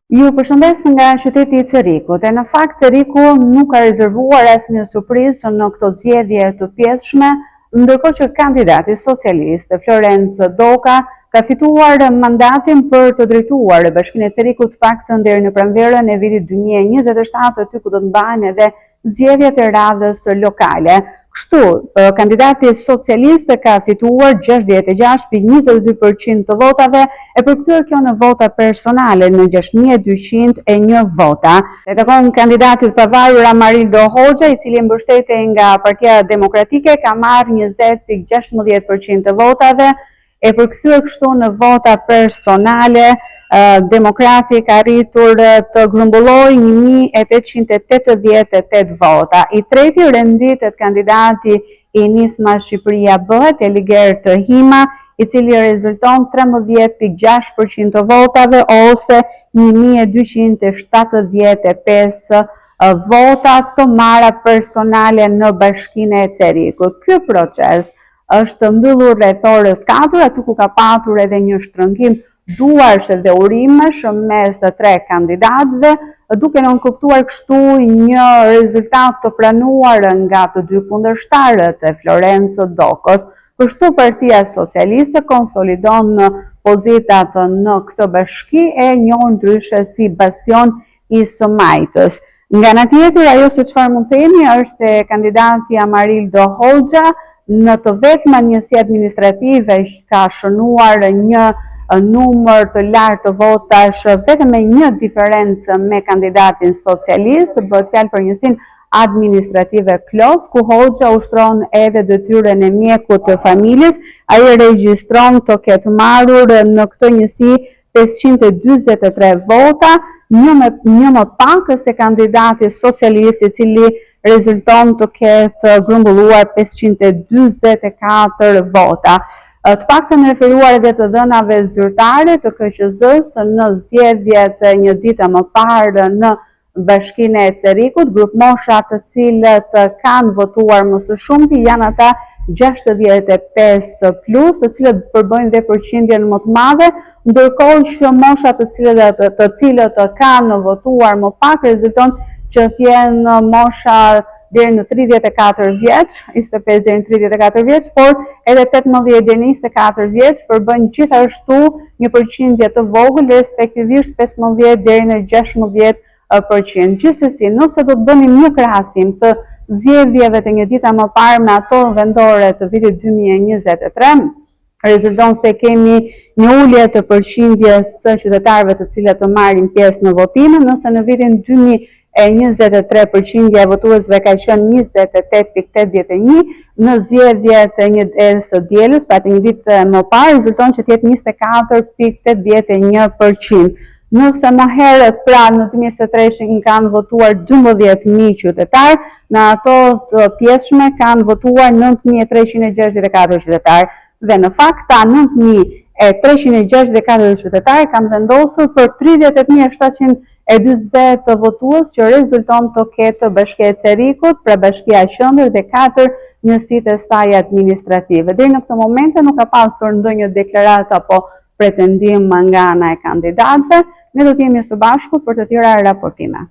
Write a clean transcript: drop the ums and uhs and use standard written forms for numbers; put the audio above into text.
Ju përshëndes nga qyteti i Cerrikut. Në fakt Cerriku nuk ka rezervuar asnjë surprizë në këto zgjedhje të pjesshme, ndërkohë që kandidati socialist Florencë Doka ka fituar mandatin për të drejtuar Bashkinë e Cerrikut paktën deri në pranverën e vitit 2027, aty ku do të mbahen edhe zgjedhjet e radhës lokale. Kështu, kandidati socialist ka fituar 66,22% të votave, e përkthyer kjo në vota personale në 6201 vota. E takon kandidatit pavarur Amarildo Hoxha, i cili mbështetej nga Partia Demokratike, ka marrë 20,16% të votave, e përkthyer kështu në vota personale. Demokrati ka arritur të grumbullojë 1888 vota. I treti renditet kandidati i Nisma Shqipëria bëhet Eligert Hima, i cili rezulton 13,6% të votave ose 1275 vota të marra personale në Bashkinë e Cerrikut. Ky proces është mbyllur rreth orës 4, aty ku ka patur edhe një shtrëngim duarsh dhe urimesh mes të tre kandidatëve, duke nënkuptuar kështu një rezultat të pranuar nga të dy kundërshtarët e Florencë Dokës. Kështu Partia Socialiste konsolidon pozitat në këtë bashki e njohur ndryshe si bastion i së majtës. Nga ana tjetër, ajo se çfarë mund të themi është se kandidati Amarildo Hoxha në të vetma njësi administrative ka shënuar një numër të lartë të votash, vetëm me një diferencë me kandidatin socialist, bëhet fjalë për njësinë administrative klos, ku Hoxha ushtron edhe detyrën e mjekut të familjes. Ai regjistron të ketë marrur në këtë njësi 543 vota, një më pak se kandidati socialist, i cili rezulton të ketë grumbulluar 544 vota. Të paktën referuar edhe të dhënave zyrtare të KQZ-s në zgjedhjet një ditë më parë në Bashkinë e Cerrikut, grup mosha të cilët kanë votuar më së shumti janë ata 65+, të cilët përbëjnë dhe përqindjen më të madhe, ndërkohë që moshat të cilët kanë votuar më pak rezulton që t'jenë mosha deri në 34 vjeç, 25 deri në 34 vjeç, por edhe 18 deri në 24 vjeç përbën gjithashtu një përqindje të vogël, respektivisht 15 deri në 16%. Gjithsesi, nëse do të bënim një krahasim të zgjedhjeve të një dita më parë me ato vendore të vitit 2023, rezulton se kemi një ulje të përqindjes së qytetarëve të cilët të marrin pjesë në votime, nëse në vitin 2023 përqindja e votuesve ka qenë 28,81, në zgjedhjet e së dielës, pra të një ditë më parë, rezulton që të jetë 24,81%. Nëse më herët, pra në 2023 kanë votuar 12.000 qytetarë, në ato të pjesshme kanë votuar 9.364 qytetarë, dhe në fakt ta 9.364 qytetarë kanë vendosur për 38.720 votues, që rezulton të ketë Bashkia e Cerrikut, pra Bashkia e Qendër dhe 4 njësitë e saj administrative. Deri në këtë moment nuk ka pasur ndonjë deklaratë apo pretendim nga ana e kandidatëve. Ne do të jemi së bashku për të tjera raportime.